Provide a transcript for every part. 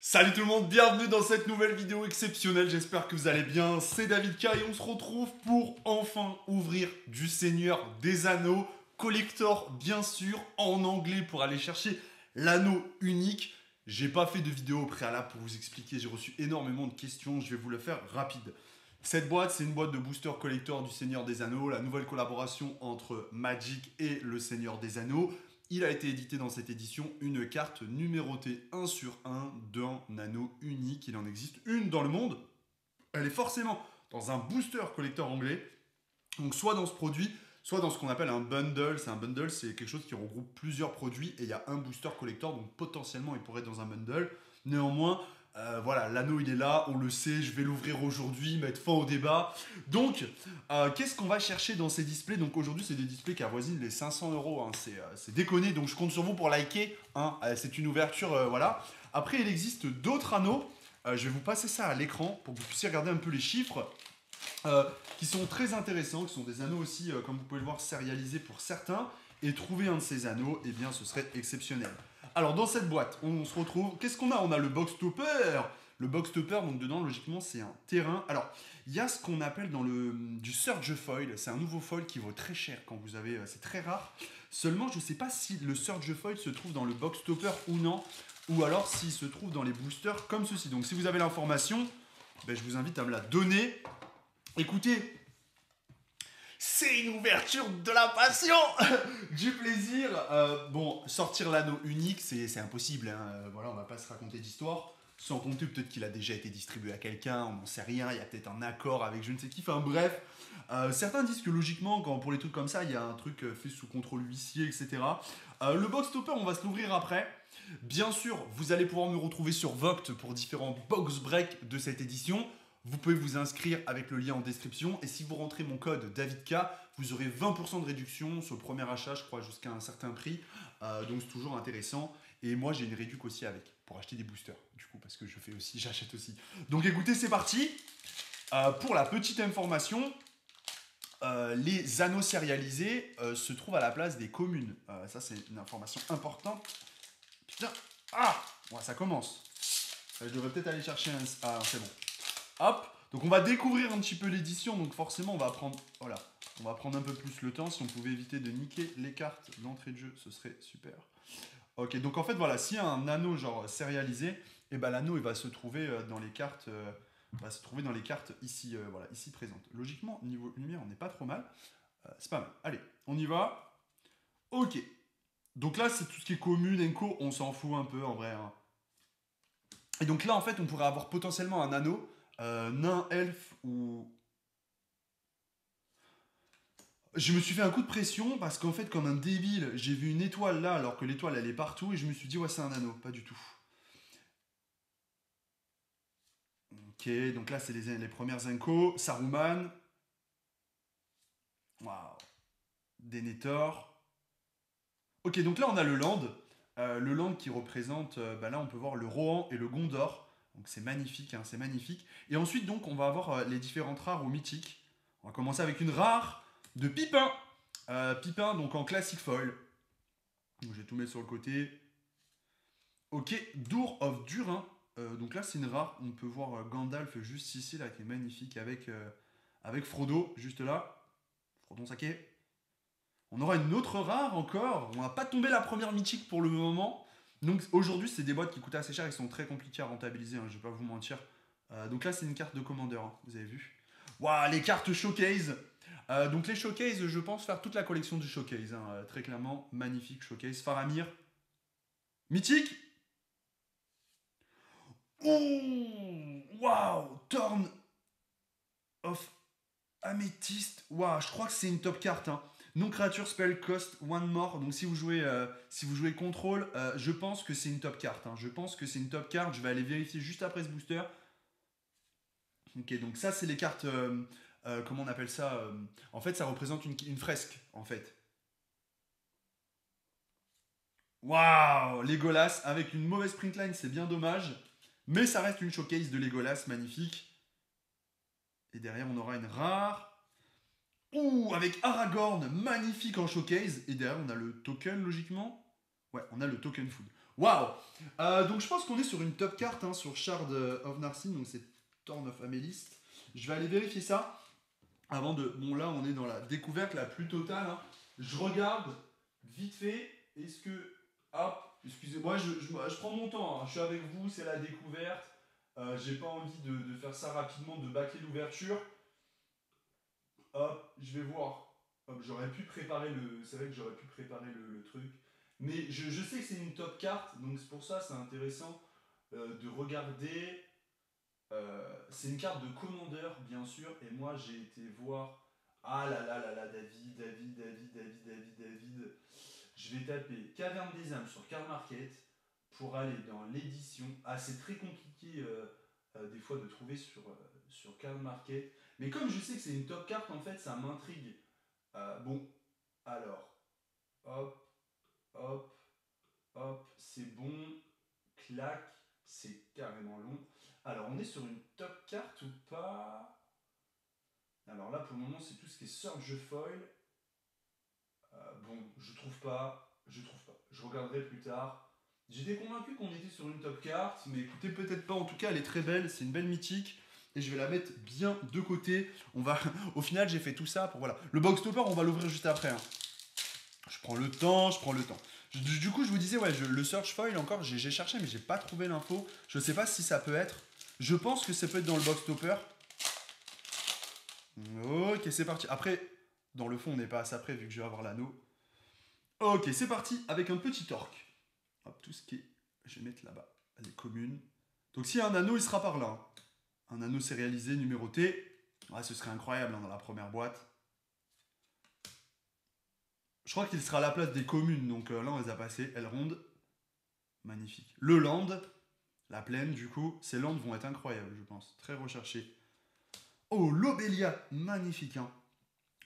Salut tout le monde, bienvenue dans cette nouvelle vidéo exceptionnelle, j'espère que vous allez bien, c'est David K et on se retrouve pour enfin ouvrir du Seigneur des Anneaux, collector bien sûr, en anglais pour aller chercher l'anneau unique. J'ai pas fait de vidéo au préalable pour vous expliquer, j'ai reçu énormément de questions, je vais vous le faire rapide. Cette boîte, c'est une boîte de booster collector du Seigneur des Anneaux, la nouvelle collaboration entre Magic et le Seigneur des Anneaux. Il a été édité dans cette édition une carte numérotée 1 sur 1 d'un anneau unique. Il en existe une dans le monde. Elle est forcément dans un booster collector anglais. Donc soit dans ce produit, soit dans ce qu'on appelle un bundle. C'est un bundle, c'est quelque chose qui regroupe plusieurs produits et il y a un booster collector, donc potentiellement il pourrait être dans un bundle. Néanmoins, voilà, l'anneau il est là, on le sait, je vais l'ouvrir aujourd'hui, mettre fin au débat. Donc, qu'est-ce qu'on va chercher dans ces displays? Donc aujourd'hui, c'est des displays qui avoisinent les 500 euros, hein, c'est déconné, donc je compte sur vous pour liker, hein, c'est une ouverture, voilà. Après, il existe d'autres anneaux, je vais vous passer ça à l'écran pour que vous puissiez regarder un peu les chiffres. Euh, qui sont très intéressants, qui sont des anneaux aussi, comme vous pouvez le voir, sérialisés pour certains. Et trouver un de ces anneaux, eh bien, ce serait exceptionnel. Alors, dans cette boîte, on se retrouve. Qu'est-ce qu'on a? On a le box topper. Le box topper, donc dedans, logiquement, c'est un terrain. Alors, il y a ce qu'on appelle dans le du Surge Foil. C'est un nouveau foil qui vaut très cher quand vous avez. C'est très rare. Seulement, je ne sais pas si le Surge Foil se trouve dans le box topper ou non. Ou alors s'il se trouve dans les boosters comme ceci. Donc, si vous avez l'information, ben, je vous invite à me la donner. Écoutez, c'est une ouverture de la passion, du plaisir. Bon, sortir l'anneau unique, c'est impossible. Hein. Voilà, on va pas se raconter d'histoire. Sans compter peut-être qu'il a déjà été distribué à quelqu'un, on n'en sait rien. Il y a peut-être un accord avec je ne sais qui. Enfin bref, certains disent que logiquement, quand pour les trucs comme ça, il y a un truc fait sous contrôle huissier, etc. Le box topper, on va se l'ouvrir après. Bien sûr, vous allez pouvoir me retrouver sur Voct pour différents box breaks de cette édition. Vous pouvez vous inscrire avec le lien en description. Et si vous rentrez mon code DavidK, vous aurez 20% de réduction sur le premier achat, je crois, jusqu'à un certain prix. Donc c'est toujours intéressant. Et moi, j'ai une réduc aussi avec pour acheter des boosters, du coup, parce que je fais aussi, j'achète aussi. Donc écoutez, c'est parti. Pour la petite information, les anneaux sérialisés se trouvent à la place des communes. Ça, c'est une information importante. Putain, ah, ouais, ça commence. Je devrais peut-être aller chercher un. Ah, c'est bon. Hop. Donc on va découvrir un petit peu l'édition. Donc forcément, on va prendre. Voilà. On va prendre un peu plus le temps. Si on pouvait éviter de niquer les cartes d'entrée de jeu, ce serait super. Ok, donc en fait, voilà, s'il y a un anneau genre sérialisé, et ben l'anneau il va se trouver dans les cartes. Va se trouver dans les cartes ici, voilà, ici présentes. Logiquement, niveau lumière, on n'est pas trop mal. C'est pas mal. Allez, on y va. Ok. Donc là, c'est tout ce qui est commune, enco, on s'en fout un peu en vrai. Hein. Et donc là, en fait, on pourrait avoir potentiellement un anneau, nain, elfe ou. Je me suis fait un coup de pression parce qu'en fait, comme un débile, j'ai vu une étoile là alors que l'étoile elle est partout et je me suis dit, ouais, c'est un anneau. Pas du tout. Ok, donc là, c'est les premières incos. Saruman. Waouh. Denethor. Ok, donc là, on a le land. Le land qui représente, bah là, on peut voir le Rohan et le Gondor. Donc c'est magnifique, hein, c'est magnifique. Et ensuite, donc, on va avoir les différentes rares ou mythiques. On va commencer avec une rare de Pipin. Pipin, donc en classic foil. Donc, je vais tout mettre sur le côté. Ok, Door of Durin. Donc là, c'est une rare. On peut voir Gandalf juste ici, là, qui est magnifique, avec Frodo, juste là. Frodon Saké. On aura une autre rare encore. On n'a pas tombé la première mythique pour le moment. Donc aujourd'hui, c'est des boîtes qui coûtent assez cher et qui sont très compliquées à rentabiliser, hein, je vais pas vous mentir. Donc là, c'est une carte de commandeur, hein, vous avez vu. Waouh, les cartes showcase. Donc les showcase, je pense faire toute la collection du showcase. Hein, très clairement, magnifique showcase. Faramir. Mythique. Ouh, waouh, Torn of Amethyst. Waouh, je crois que c'est une top carte. Hein. Non créature spell cost one more. Donc si vous jouez contrôle, je pense que c'est une top carte. Hein. Je pense que c'est une top carte. Je vais aller vérifier juste après ce booster. Ok, donc ça c'est les cartes. Comment on appelle ça En fait, ça représente une fresque. En fait. Waouh, Legolas avec une mauvaise printline, c'est bien dommage. Mais ça reste une showcase de Legolas magnifique. Et derrière, on aura une rare. Ouh, avec Aragorn, magnifique en showcase. Et derrière, on a le token, logiquement. Ouais, on a le token food. Waouh. Donc je pense qu'on est sur une top carte hein, sur Shard of Narcine, donc c'est Thorn of Amethyst. Je vais aller vérifier ça avant de... Bon là on est dans la découverte la plus totale. Hein. Je regarde vite fait, est-ce que... Hop, excusez-moi, je prends mon temps, hein. Je suis avec vous, c'est la découverte. J'ai pas envie de faire ça rapidement, de bâcler l'ouverture. Hop, je vais voir. Hop, j'aurais pu préparer le... C'est vrai que j'aurais pu préparer le truc. Mais je sais que c'est une top carte, donc c'est pour ça c'est intéressant de regarder. C'est une carte de commandeur, bien sûr, et moi j'ai été voir. Ah là là là là, David. Je vais taper Caverne des âmes sur Card Market pour aller dans l'édition. Ah, c'est très compliqué des fois de trouver sur Card Market. Mais comme je sais que c'est une top carte, en fait, ça m'intrigue. Bon, alors, hop, hop, hop, c'est bon. Clac, c'est carrément long. Alors, on est sur une top carte ou pas? Alors là, pour le moment, c'est tout ce qui est Surge Foil. Bon, je trouve pas. Je regarderai plus tard. J'étais convaincu qu'on était sur une top carte, mais écoutez, peut-être pas. En tout cas, elle est très belle. C'est une belle mythique. Et je vais la mettre bien de côté. On va... Au final, j'ai fait tout ça pour... Voilà. Le box topper, on va l'ouvrir juste après. Hein. Je prends le temps. Du coup, je vous disais, ouais, le search foil, encore, j'ai cherché, mais j'ai pas trouvé l'info. Je sais pas si ça peut être. Je pense que ça peut être dans le box topper. Ok, c'est parti. Après, dans le fond, on n'est pas à ça près, vu que je vais avoir l'anneau. Ok, c'est parti avec un petit torque. Hop, tout ce qui est... Je vais mettre là-bas, les communes. Donc s'il y a un anneau, il sera par là. Un anneau sérialisé, numéroté. Ouais, ce serait incroyable hein, dans la première boîte. Je crois qu'il sera à la place des communes. Donc là, on les a passées. Elles rondes. Magnifique. Le land, la plaine, du coup. Ces lands vont être incroyables, je pense. Très recherchés. Oh, l'Obelia. Magnifique, hein.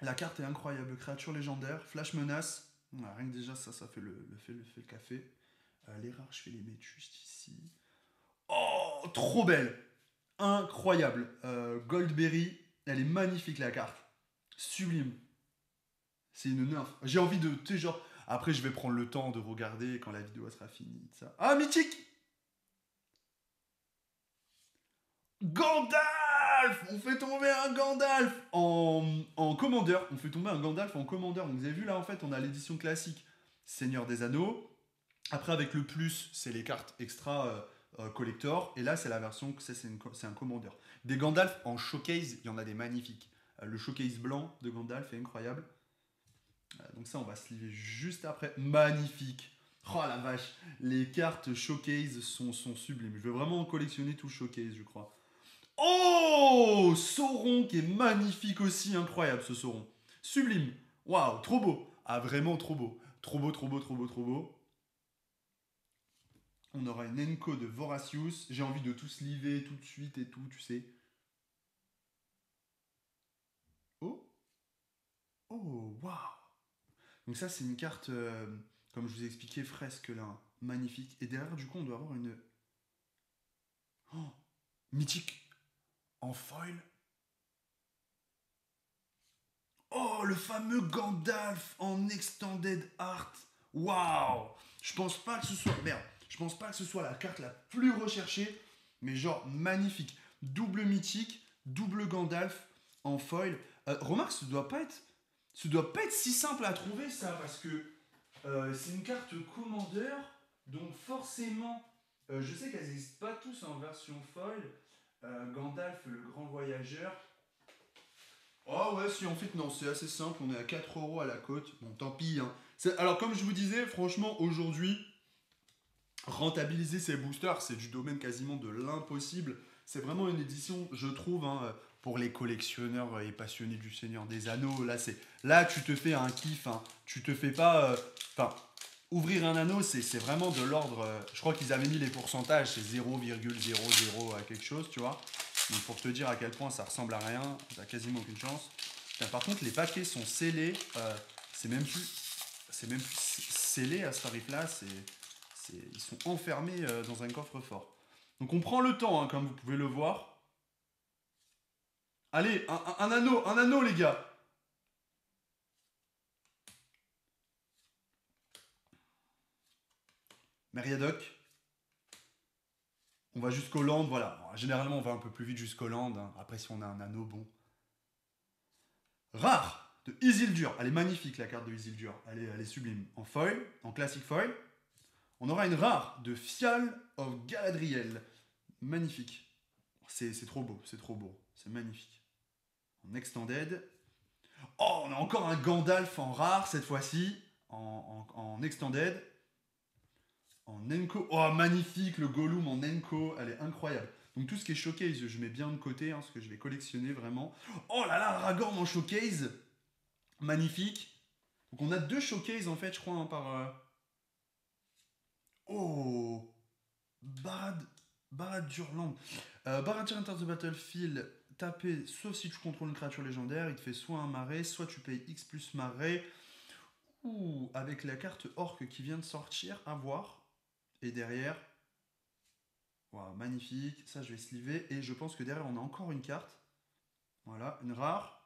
La carte est incroyable. Créature légendaire. Flash menace. Rien que déjà, ça fait le café. Les rares, je vais les mettre juste ici. Oh, trop belle. Incroyable. Goldberry, elle est magnifique la carte. Sublime. C'est une nymphe. J'ai envie de... Tu sais, genre... Après, je vais prendre le temps de regarder quand la vidéo sera finie. Ça. Ah, mythique. Gandalf. On fait tomber un Gandalf en commandeur. On fait tomber un Gandalf en commandeur. Donc, vous avez vu, là, en fait, on a l'édition classique Seigneur des Anneaux. Après, avec le plus, c'est les cartes extra collector. Et là, c'est la version, c'est un commandeur. Des Gandalf en showcase, il y en a des magnifiques. Le showcase blanc de Gandalf est incroyable. Donc ça, on va se livrer juste après. Magnifique. Oh la vache. Les cartes showcase sont sublimes. Je vais vraiment collectionner tout showcase, je crois. Oh, Sauron qui est magnifique aussi. Incroyable ce Sauron. Sublime. Waouh, trop beau. Ah, vraiment trop beau. Trop beau. On aura une Enco de Voracious. J'ai envie de tout sliver tout de suite et tout, tu sais. Oh. Oh, waouh. Donc ça, c'est une carte, comme je vous ai expliqué, fresque là. Magnifique. Et derrière, du coup, on doit avoir une... Oh, mythique. En foil. Oh, le fameux Gandalf en extended art. Waouh. Je pense pas que ce soit... Merde. Je pense pas que ce soit la carte la plus recherchée. Mais genre, magnifique. Double mythique, double Gandalf en foil. Remarque, ce doit pas être si simple à trouver ça, parce que c'est une carte commandeur, donc forcément, je sais qu'elles n'existent pas tous en version foil. Gandalf, le grand voyageur. Oh ouais, si en fait, non, c'est assez simple, on est à 4 € à la cote. Bon, tant pis. Hein. Alors, comme je vous disais, franchement, aujourd'hui, rentabiliser ces boosters, c'est du domaine quasiment de l'impossible. C'est vraiment une édition, je trouve, hein, pour les collectionneurs et passionnés du Seigneur des Anneaux. Là, tu te fais un kiff. Hein. Tu te fais pas... ouvrir un anneau, c'est vraiment de l'ordre... je crois qu'ils avaient mis les pourcentages, c'est 0,00 à quelque chose, tu vois. Donc pour te dire à quel point ça ressemble à rien, t'as quasiment aucune chance. Par contre, les paquets sont scellés. C'est même plus scellé à ce tarif-là. Ils sont enfermés dans un coffre-fort. Donc on prend le temps, hein, comme vous pouvez le voir. Allez, un anneau, les gars. Meriadoc. On va jusqu'au land, voilà. Bon, généralement, on va un peu plus vite jusqu'au land. Hein. Après, si on a un anneau, bon. Rare de Isildur. Elle est magnifique, la carte de Isildur. Elle est sublime. En foil, en classic foil. On aura une rare de Fial of Galadriel. Magnifique. C'est trop beau, c'est trop beau. C'est magnifique. En extended. Oh, on a encore un Gandalf en rare cette fois-ci. En extended. En Enco. Oh, magnifique, le Gollum en Enco. Elle est incroyable. Donc tout ce qui est showcase, je mets bien de côté, hein, ce que je vais collectionner vraiment. Oh là là, Aragorn en showcase. Magnifique. Donc on a 2 showcases en fait, je crois, hein, par... Oh, Barad-Durland. Barad-Dur Enter the Battlefield, taper, sauf si tu contrôles une créature légendaire, il te fait soit un marais, soit tu payes X plus marais. Ouh, avec la carte orc qui vient de sortir, à voir. Et derrière, wow, magnifique, ça je vais sliver. Et je pense que derrière on a encore une carte. Voilà, une rare.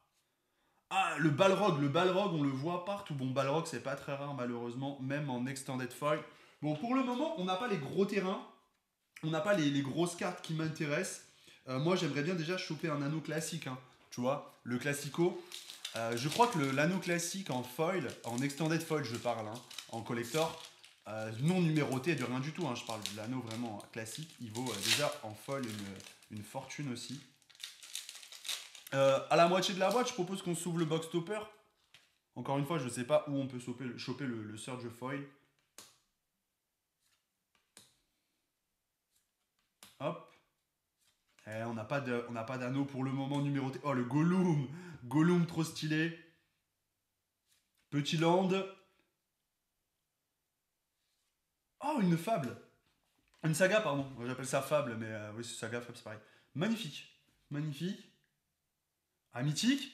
Ah, le Balrog, on le voit partout. Bon, Balrog, c'est pas très rare malheureusement, même en Extended Foil. Bon, pour le moment, on n'a pas les gros terrains. On n'a pas les grosses cartes qui m'intéressent. Moi, j'aimerais bien déjà choper un anneau classique. Hein, tu vois, le classico. Je crois que l'anneau classique en foil, en Extended Foil, je parle, hein, en collector, non numéroté de rien du tout. Hein, je parle de l'anneau vraiment classique. Il vaut déjà en foil une fortune aussi. À la moitié de la boîte, je propose qu'on s'ouvre le box topper. Encore une fois, je ne sais pas où on peut choper le Surge Foil. Hop. On n'a pas d'anneau pour le moment numéroté. Oh, le Gollum. Gollum, trop stylé. Petit land. Oh, une fable. Une saga, pardon. J'appelle ça fable, mais oui, c'est saga, fable, c'est pareil. Magnifique. Magnifique. Ah, mythique.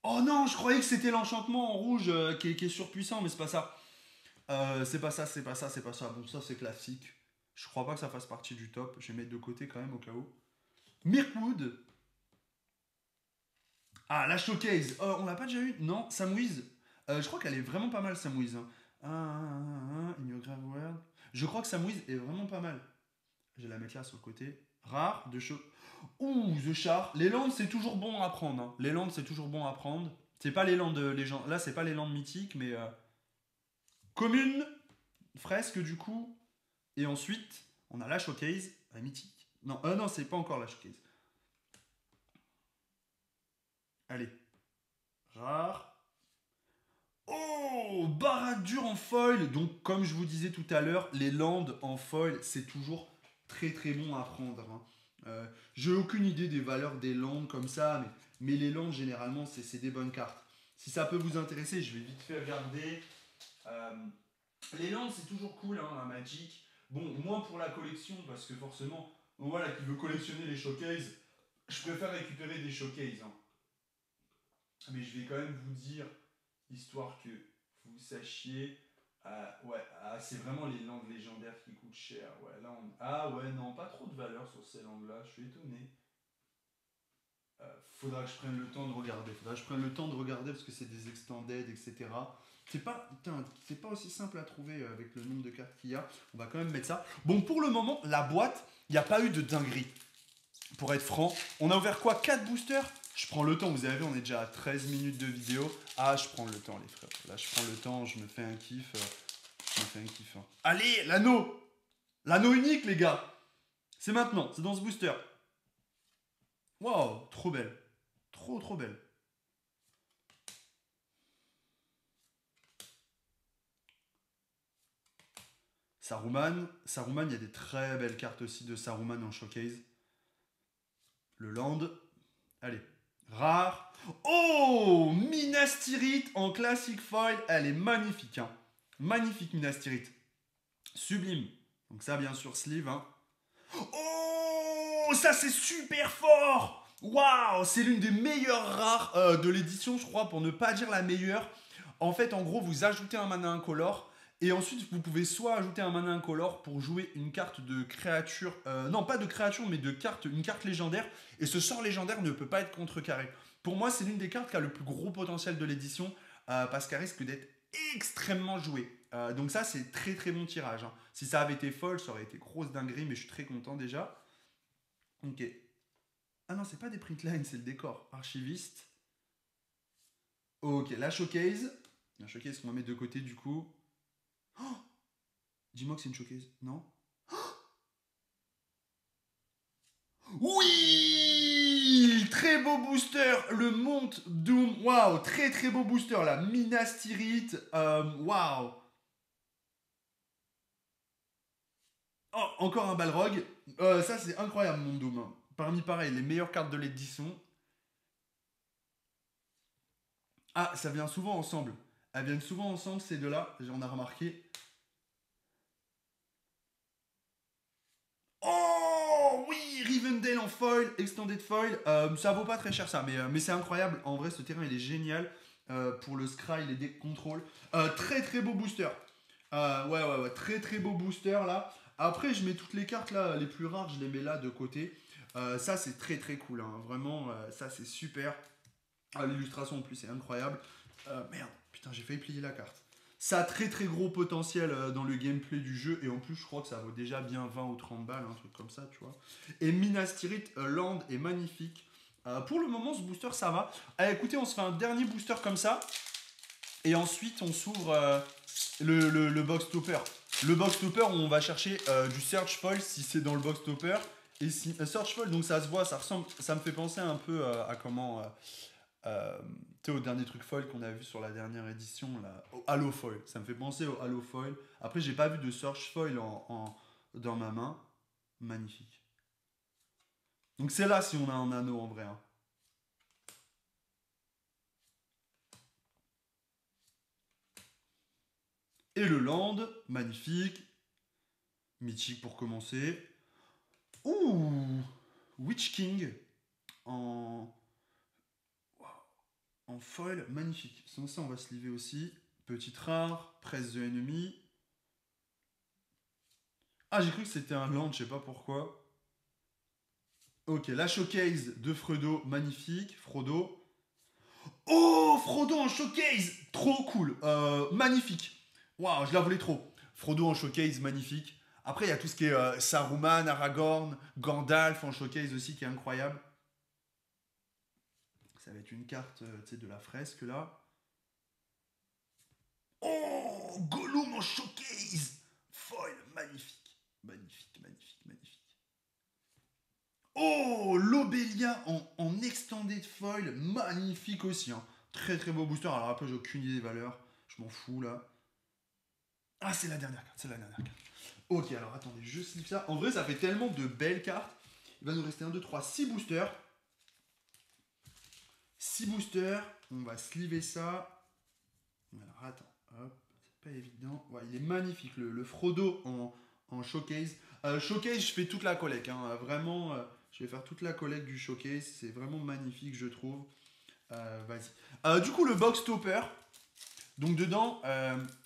Oh non, je croyais que c'était l'enchantement en rouge qui est surpuissant, mais c'est pas ça. C'est pas ça, c'est pas ça, c'est pas ça. Bon, ça c'est classique. Je crois pas que ça fasse partie du top. Je vais mettre de côté quand même au cas où. Mirkwood. Ah, la showcase. On l'a pas déjà eu? Non, Samwise. Je crois qu'elle est vraiment pas mal, Samwise. Hein. In your grave world. Je crois que Samwise est vraiment pas mal. Je vais la mettre là sur le côté. Rare, de show. Ouh, The Char. Les landes, c'est toujours bon à prendre. Hein. Les landes, c'est toujours bon à prendre. C'est pas les landes légendes. Là, c'est pas les landes mythiques, mais. Commune, fresque du coup. Et ensuite, on a la showcase, la mythique. Non, non, c'est pas encore la showcase. Allez. Rare. Oh, Barad-Dur en foil. Donc, comme je vous disais tout à l'heure, les landes en foil, c'est toujours très très bon à prendre. Hein. J'ai aucune idée des valeurs des landes comme ça, mais les landes, généralement, c'est des bonnes cartes. Si ça peut vous intéresser, je vais vite fait regarder. Les landes, c'est toujours cool, hein, la Magic. Bon, moins pour la collection, parce que forcément, voilà, qui veut collectionner les showcases, je préfère récupérer des showcases. Hein. Mais je vais quand même vous dire, histoire que vous sachiez. Ouais, c'est vraiment les landes légendaires qui coûtent cher. Ouais, là ah ouais, non, pas trop de valeur sur ces landes-là, je suis étonné. Faudra que je prenne le temps de regarder. Parce que c'est des extended, etc. C'est pas aussi simple à trouver avec le nombre de cartes qu'il y a. On va quand même mettre ça. Bon, pour le moment, la boîte, il n'y a pas eu de dinguerie. Pour être franc, on a ouvert quoi? 4 boosters? Je prends le temps, vous avez vu, on est déjà à 13 minutes de vidéo. Ah, je prends le temps, les frères. Là, je prends le temps, je me fais un kiff. Hein. Allez, l'anneau! L'anneau unique, les gars! C'est maintenant, c'est dans ce booster. Waouh, trop belle. Trop belle. Saruman, il y a des très belles cartes aussi de Saruman en showcase. Le land. Allez. Rare. Oh, Minas Tirith en classic foil. Elle est magnifique. Hein. Magnifique Minas Tirith. Sublime. Donc ça, bien sûr, sleeve. Hein. Oh, ça c'est super fort. Waouh, c'est l'une des meilleures rares de l'édition, je crois, pour ne pas dire la meilleure. En fait, en gros, vous ajoutez un mana incolore. Et ensuite, vous pouvez soit ajouter un mana incolore pour jouer une carte de créature... non, pas de créature, mais une carte légendaire. Et ce sort légendaire ne peut pas être contrecarré. Pour moi, c'est l'une des cartes qui a le plus gros potentiel de l'édition, parce qu'elle risque d'être extrêmement jouée. Donc ça, c'est très très bon tirage. Hein. Si ça avait été foil, ça aurait été grosse dinguerie, mais je suis très content déjà. Ok. Ah non, c'est pas des printlines, c'est le décor. Archiviste. Ok, la showcase. La showcase qu'on va mettre de côté du coup. Oh, dis-moi que c'est une showcase. Non? Oui! Très beau booster, le Monte Doom. Waouh, très très beau booster là. Minas Tirith. Waouh. Oh, encore un Balrog. Ça, c'est incroyable, mon Doom. Hein. Parmi pareil, les meilleures cartes de l'édition. Ah, ça vient souvent ensemble. Elles viennent souvent ensemble, ces deux-là. On a remarqué. Oh oui, Rivendell en foil, extended foil. Ça vaut pas très cher ça, mais c'est incroyable. En vrai, ce terrain il est génial pour le scry, les deck control. Très très beau booster. Ouais, très très beau booster là. Après, je mets toutes les cartes là, les plus rares, je les mets là de côté. Ça c'est très très cool, hein. Vraiment, ça c'est super. L'illustration en plus est incroyable. Merde, putain, j'ai failli plier la carte. Ça a très très gros potentiel dans le gameplay du jeu et en plus je crois que ça vaut déjà bien 20 ou 30 balles, un truc comme ça, tu vois. Et Minas Tirith Land est magnifique. Pour le moment, ce booster ça va. Écoutez, on se fait un dernier booster comme ça et ensuite on s'ouvre le box topper. Le box topper, on va chercher du search foil si c'est dans le box topper. Et si, search foil, donc ça se voit, ça ressemble, ça me fait penser un peu à comment. Tu sais, au dernier truc foil qu'on a vu sur la dernière édition, là, au Halo Foil. Ça me fait penser au Halo Foil. Après, j'ai pas vu de Search Foil dans ma main. Magnifique. Donc c'est là si on a un anneau en vrai. Hein. Et le land, magnifique. Mythique pour commencer. Ouh, Witch King en, en foil, magnifique. Sans ça, on va se liver aussi. Petite rare, presse de ennemi. Ah, j'ai cru que c'était un land, je sais pas pourquoi. Ok, la showcase de Frodo, magnifique. Frodo. Oh, Frodo en showcase, trop cool. Magnifique. Waouh, je la voulais trop. Frodo en showcase, magnifique. Après, il y a tout ce qui est Saruman, Aragorn, Gandalf en showcase aussi, qui est incroyable. Ça va être une carte de la fresque là. Oh, Gollum en showcase. Foil, magnifique. Magnifique, magnifique, magnifique. Oh, l'Obelia en extended foil, magnifique aussi. Hein. Très très beau booster. Alors après, j'ai aucune idée des valeurs. Je m'en fous là. Ah, c'est la dernière carte, c'est la dernière carte. Ok, alors attendez, je slip ça. En vrai, ça fait tellement de belles cartes. Il va nous rester 1, 2, 3, 6 boosters. 6 boosters. On va sliver ça. Alors attends, hop, c'est pas évident. Ouais, il est magnifique, le Frodo en showcase. Showcase, je fais toute la collecte. Hein. Vraiment, je vais faire toute la collecte du showcase. C'est vraiment magnifique, je trouve. Vas-y. Du coup, le box topper. Donc dedans,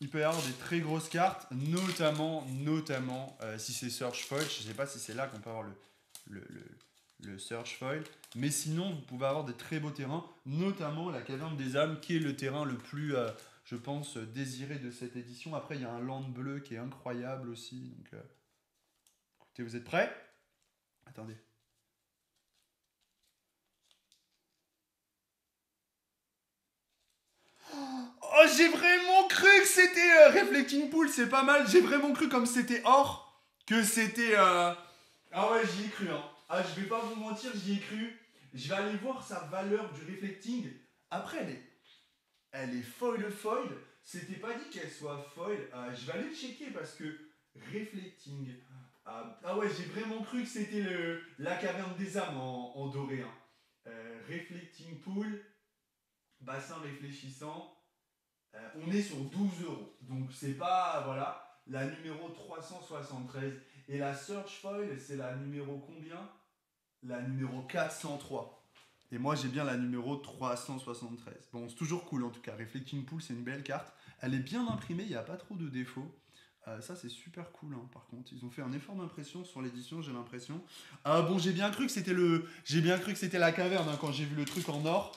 il peut y avoir des très grosses cartes, notamment si c'est Search Foil. Je ne sais pas si c'est là qu'on peut avoir le Search Foil. Mais sinon, vous pouvez avoir des très beaux terrains, notamment la Caverne des âmes, qui est le terrain le plus, je pense, désiré de cette édition. Après, il y a un land bleu qui est incroyable aussi. Donc, écoutez, vous êtes prêts? Attendez. Oh, j'ai vraiment cru que c'était Reflecting Pool, c'est pas mal. J'ai vraiment cru comme c'était or, que c'était... Ah ouais, j'y ai cru. Hein. Ah, je vais pas vous mentir, j'y ai cru. Je vais aller voir sa valeur du Reflecting. Après, elle est foil. C'était pas dit qu'elle soit foil. Je vais aller le checker parce que Reflecting... ah ouais, j'ai vraiment cru que c'était la caverne des âmes en doré. Hein. Reflecting Pool, bassin réfléchissant. On est sur 12 euros. Donc c'est pas, voilà, la numéro 373. Et la Search Foil, c'est la numéro combien? La numéro 403. Et moi j'ai bien la numéro 373. Bon, c'est toujours cool en tout cas. Reflecting Pool, c'est une belle carte. Elle est bien imprimée, il n'y a pas trop de défauts. Ça c'est super cool hein, par contre. Ils ont fait un effort d'impression sur l'édition, j'ai l'impression. Bon, j'ai bien cru que c'était la caverne hein, quand j'ai vu le truc en or.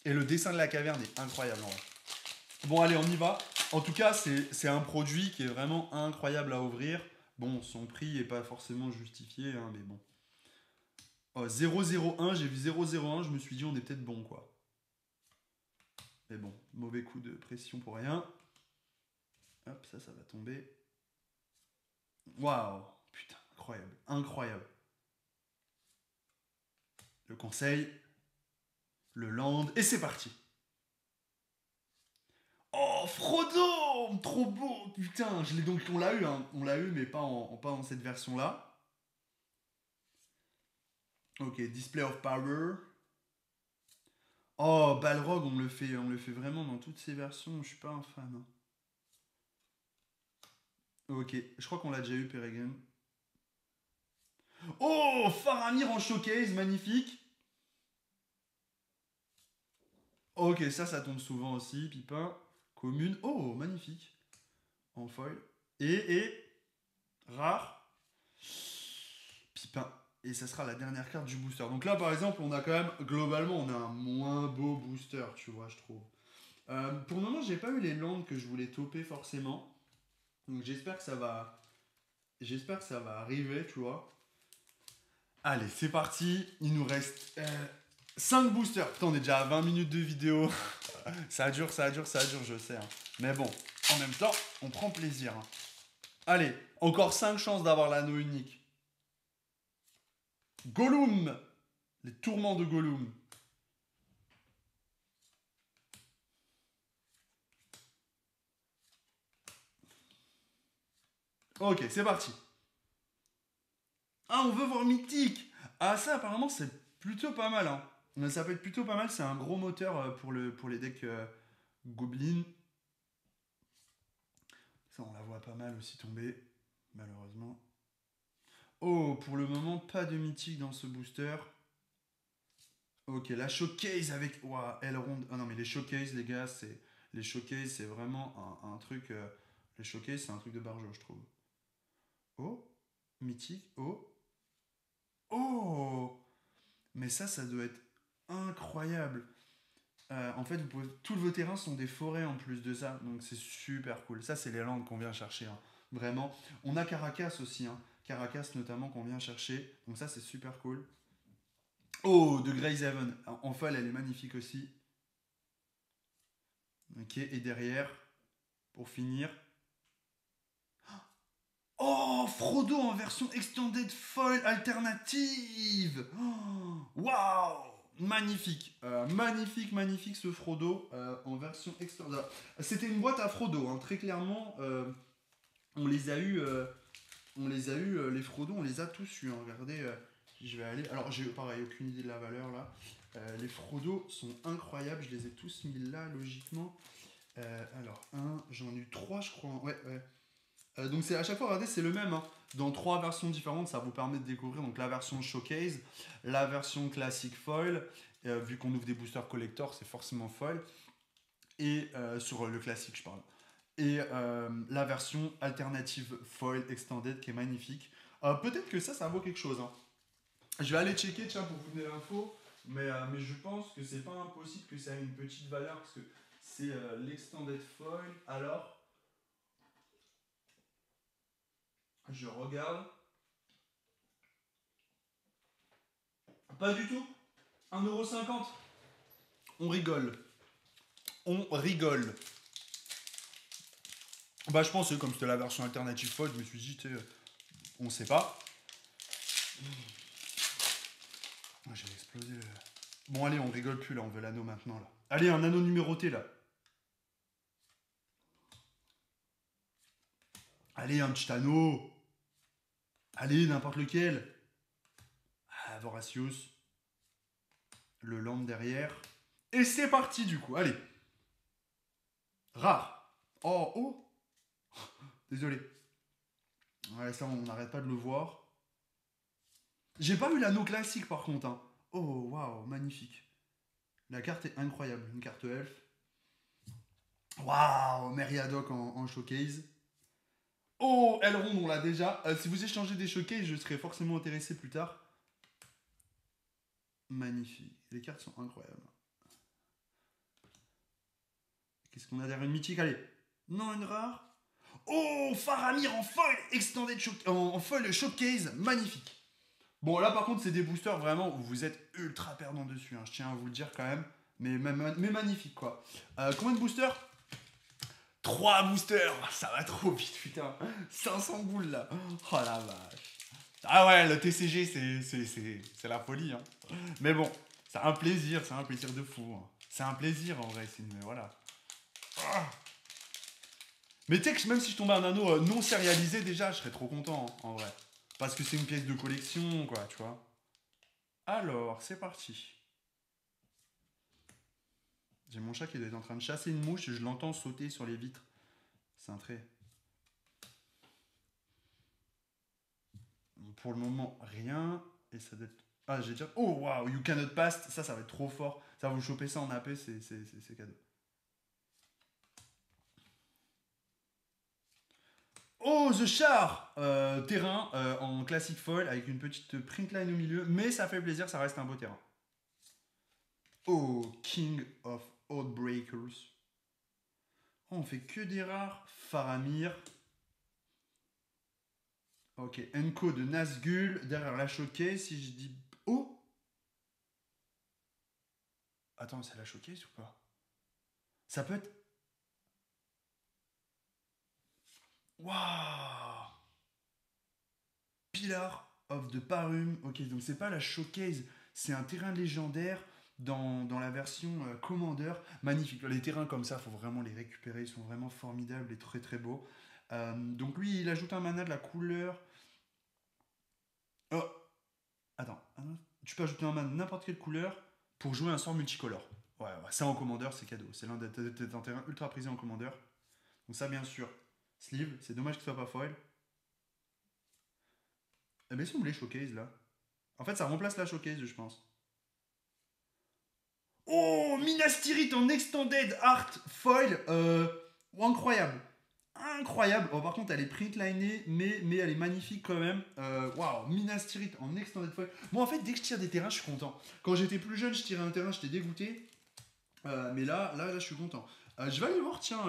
Et le dessin de la caverne est incroyable en vrai. Bon, allez, on y va. En tout cas, c'est un produit qui est vraiment incroyable à ouvrir. Bon, son prix est pas forcément justifié, hein, mais bon. Oh, 001, j'ai vu 001, je me suis dit on est peut-être bon, quoi. Mais bon, mauvais coup de pression pour rien. Hop, ça va tomber. Waouh, putain, incroyable, incroyable. Le conseil, le land, et c'est parti. Oh, Frodo, trop beau, putain, je l'ai donc, on l'a eu, hein. On l'a eu, mais pas dans cette version-là. Ok, display of power. Oh, Balrog, on le fait vraiment dans toutes ses versions. Je suis pas un fan, hein. Ok, je crois qu'on l'a déjà eu, Peregrine. Oh, Faramir en showcase, magnifique. Ok, ça tombe souvent aussi. Pipin, commune. Oh, magnifique. En foil. Et rare. Pipin. Et ça sera la dernière carte du booster. Donc là, par exemple, on a quand même, globalement, on a un moins beau booster, tu vois, je trouve. Pour le moment, j'ai pas eu les landes que je voulais toper forcément. Donc j'espère que ça va. J'espère que ça va arriver, tu vois. Allez, c'est parti. Il nous reste 5 boosters. Putain, on est déjà à 20 minutes de vidéo. Ça dure, je sais, hein. Mais bon, en même temps, on prend plaisir, hein. Allez, encore 5 chances d'avoir l'anneau unique. Gollum. Les tourments de Gollum. Ok, c'est parti. Ah, on veut voir mythique. Ah, ça, apparemment, c'est plutôt pas mal, hein. Ça peut être plutôt pas mal. C'est un gros moteur pour les decks Goblin. Ça, on la voit pas mal aussi tomber, malheureusement. Oh, pour le moment, pas de mythique dans ce booster. Ok, la showcase avec. Ouah, Elrond. Ah non, mais les showcase, les gars, c'est. Les showcase, c'est vraiment un truc. Les showcase, c'est un truc de barjo, je trouve. Oh, mythique. Oh. Oh. Mais ça doit être incroyable. En fait, vous pouvez, tous vos terrains sont des forêts en plus de ça, donc c'est super cool. Ça, c'est les landes qu'on vient chercher, hein. Vraiment. On a Caracas aussi, hein. Caracas notamment qu'on vient chercher, donc ça, c'est super cool. Oh, de Gracehaven. En folle, elle est magnifique aussi. Ok, et derrière, pour finir. Oh, Frodo en version extended foil alternative. Waouh, magnifique. Magnifique ce Frodo en version extended. C'était une boîte à Frodo, hein, très clairement. On les a eu, les Frodo, on les a tous eu, hein. Regardez, je vais aller. Alors, j'ai pareil, aucune idée de la valeur là. Les Frodo sont incroyables, je les ai tous mis là logiquement. Alors, j'en ai eu 3, je crois. Ouais, ouais. Donc c'est à chaque fois, regardez, c'est le même, hein. Dans 3 versions différentes, ça vous permet de découvrir donc la version showcase, la version classique foil, vu qu'on ouvre des boosters collector, c'est forcément foil, et sur le classique je parle. Et la version alternative foil extended qui est magnifique. Peut-être que ça vaut quelque chose, hein. Je vais aller checker, tiens, pour vous donner l'info, mais je pense que c'est pas impossible que ça ait une petite valeur, parce que c'est l'extended foil. Alors, je regarde. Pas du tout. 1,50€. On rigole. On rigole. Bah, je pense que comme c'était la version alternative fold, je me suis dit, on sait pas. J'ai explosé. Bon, allez, on rigole plus là, on veut l'anneau maintenant là. Allez, un anneau numéroté là. Allez, un petit anneau. Allez, n'importe lequel. Ah, Voracious. Le land derrière. Et c'est parti du coup, allez. Rare. Oh, oh. Désolé. Ouais, ça, on n'arrête pas de le voir. J'ai pas eu l'anneau classique par contre, hein. Oh, waouh, magnifique. La carte est incroyable. Une carte elfe. Waouh, Meriadoc en showcase. Oh, Elrond, on l'a déjà. Si vous échangez des showcases, je serais forcément intéressé plus tard. Magnifique. Les cartes sont incroyables. Qu'est-ce qu'on a derrière une mythique? Allez. Non, une rare. Oh, Faramir en foil extended en foil showcase, magnifique. Bon, là par contre, c'est des boosters vraiment où vous êtes ultra perdant dessus, hein, je tiens à vous le dire quand même. Mais magnifique quoi. Combien de boosters? 3 boosters. Ça va trop vite, putain. 500 boules là. Oh la vache. Ah ouais, le TCG, c'est la folie. Hein. Mais bon, c'est un plaisir de fou. Hein. C'est un plaisir en vrai, voilà. Ah. Mais tu sais que même si je tombais un anneau non sérialisé, déjà, je serais trop content, hein, en vrai. Parce que c'est une pièce de collection, quoi, tu vois. Alors, c'est parti. J'ai mon chat qui doit être en train de chasser une mouche et je l'entends sauter sur les vitres. C'est un trait. Pour le moment, rien. Et ça doit être... Ah, j'ai dire... Oh, wow, you cannot pass. Ça va être trop fort. Ça, vous choper ça en AP, c'est cadeau. Oh, The Char terrain en classic foil avec une petite print line au milieu. Mais ça fait plaisir, ça reste un beau terrain. Oh, King of Outbreakers. Oh, on fait que des rares. Faramir. Ok, Enko de Nazgul. Derrière la showcase, si je dis... Oh. Attends, c'est la showcase ou pas? Ça peut être... Waouh. Pillar of the Parum. Ok, donc c'est pas la showcase, c'est un terrain légendaire dans la version Commander. Magnifique. Les terrains comme ça, faut vraiment les récupérer. Ils sont vraiment formidables et très très beaux. Donc lui, il ajoute un mana de la couleur. Oh, attends. Tu peux ajouter un mana de n'importe quelle couleur pour jouer un sort multicolore. Ouais, ça en Commander, c'est cadeau. C'est l'un des un terrain ultra prisé en Commander. Donc ça, bien sûr. Sleeve, c'est dommage qu'il soit pas foil. Eh bien, si on les showcase là. En fait, ça remplace la showcase, je pense. Oh, Minas Tirith en extended art foil. Incroyable. Incroyable. Oh, par contre, elle est printlinée, mais elle est magnifique quand même. Waouh, Minas Tirith en extended foil. Moi, en fait, dès que je tire des terrains, je suis content. Quand j'étais plus jeune, je tirais un terrain, j'étais dégoûté. Mais là, je suis content. Je vais aller voir, tiens,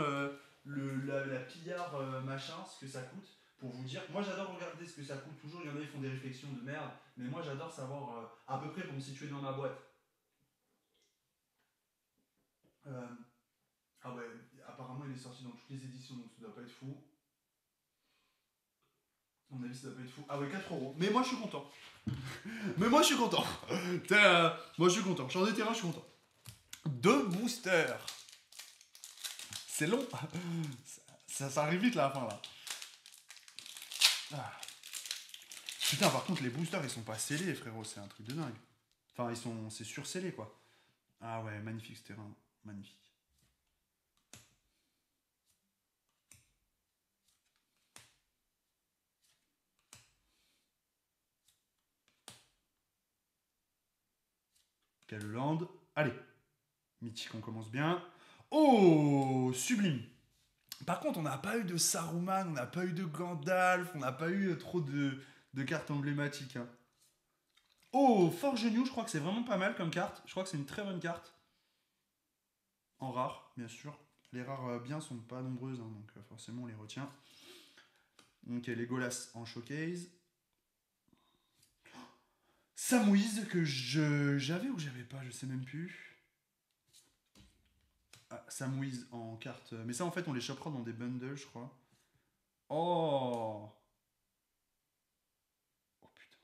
la pillard machin, ce que ça coûte. Pour vous dire, moi j'adore regarder ce que ça coûte. Toujours, il y en a, ils font des réflexions de merde. Mais moi, j'adore savoir à peu près pour me situer dans ma boîte. Euh, ah ouais, apparemment il est sorti dans toutes les éditions, donc ça doit pas être fou. À mon avis, ça doit pas être fou. Ah ouais, 4 euros. Mais moi je suis content. Mais moi je suis content. Moi je suis content. Champ de terrain, je suis content. 2 boosters. C'est long. Ça arrive vite là, à la fin là. Ah. Putain, par contre, les boosters ils sont pas scellés, frérot. C'est un truc de dingue. Enfin, c'est surscellé quoi. Ah ouais, magnifique ce terrain. Magnifique. Quelle land. Allez. Mythique, on commence bien. Oh, sublime. Par contre, on n'a pas eu de Saruman, on n'a pas eu de Gandalf, on n'a pas eu trop de cartes emblématiques. Hein. Oh, Forge New, je crois que c'est vraiment pas mal comme carte. Je crois que c'est une très bonne carte. En rare, bien sûr. Les rares bien sont pas nombreuses, hein, donc forcément on les retient. Ok, les Golas en showcase. Samouise que j'avais ou j'avais pas, je sais même plus. Ah, Samouise en carte. Mais ça en fait on les chopera dans des bundles, je crois. Oh. Oh putain.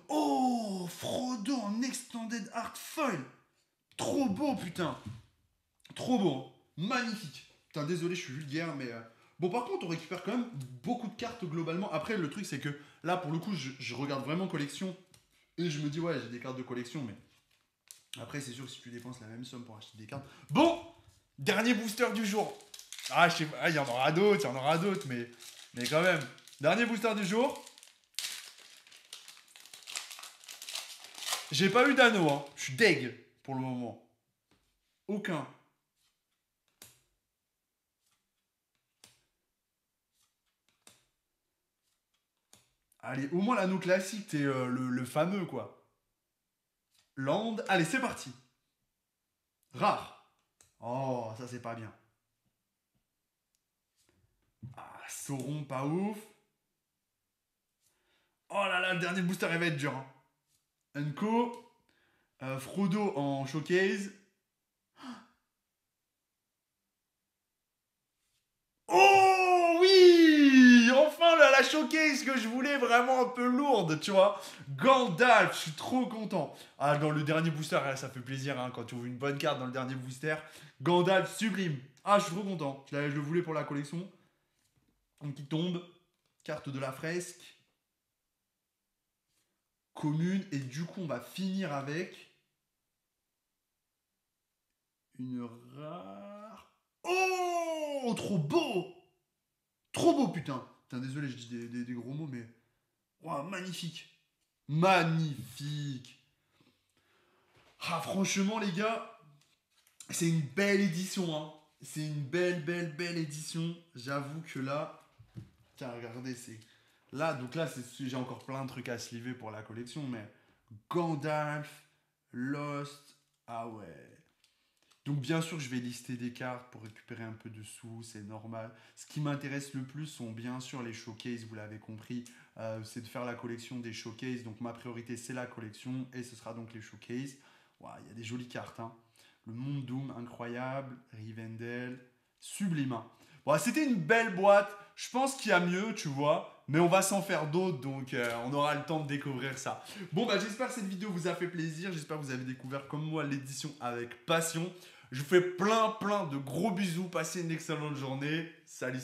Oh, Frodo en extended art foil. Trop beau, putain. Trop beau. Hein. Magnifique. Putain, désolé, je suis vulgaire, mais... Bon, par contre, on récupère quand même beaucoup de cartes globalement. Après, le truc, c'est que là, pour le coup, je regarde vraiment collection. Et je me dis, ouais, j'ai des cartes de collection, mais... Après, c'est sûr que si tu dépenses la même somme pour acheter des cartes... Bon, dernier booster du jour. Ah, je sais pas, il y en aura d'autres, mais quand même. Dernier booster du jour. J'ai pas eu d'anneau, hein. Je suis deg pour le moment. Aucun. Allez, au moins l'anneau classique, t'es le fameux, quoi. Land. Allez, c'est parti. Rare. Oh, ça c'est pas bien. Ah, Sauron, pas ouf. Oh là là, le dernier booster, il va être dur. Hein. Unco. Frodo en showcase. Oh oui! Enfin la showcase que je voulais, vraiment un peu lourde, tu vois. Gandalf, je suis trop content. Ah, dans le dernier booster, ça fait plaisir hein, quand tu ouvres une bonne carte dans le dernier booster. Gandalf, sublime. Ah, je suis trop content. Je le voulais pour la collection. Donc il tombe. Carte de la fresque. Commune. Et du coup, on va finir avec une rare. Oh! Trop beau! Trop beau, putain! Putain, désolé, je dis des gros mots, mais. Wow, magnifique! Magnifique! Ah, franchement, les gars, c'est une belle édition, hein. C'est une belle édition. J'avoue que là. Tiens, regardez, c'est. Là, donc là, j'ai encore plein de trucs à sliver pour la collection, mais. Gandalf, Lost. Ah ouais. Donc bien sûr, je vais lister des cartes pour récupérer un peu de sous, c'est normal. Ce qui m'intéresse le plus sont bien sûr les showcases, vous l'avez compris. C'est de faire la collection des showcases. Donc ma priorité, c'est la collection et ce sera donc les showcases. Ouah, il y a des jolies cartes. Hein. Le Monde Doom, incroyable. Rivendell, sublime. Hein. Bon, c'était une belle boîte. Je pense qu'il y a mieux, tu vois. Mais on va s'en faire d'autres, donc on aura le temps de découvrir ça. Bon, bah j'espère que cette vidéo vous a fait plaisir. J'espère que vous avez découvert comme moi l'édition avec passion. Je vous fais plein de gros bisous. Passez une excellente journée. Salut.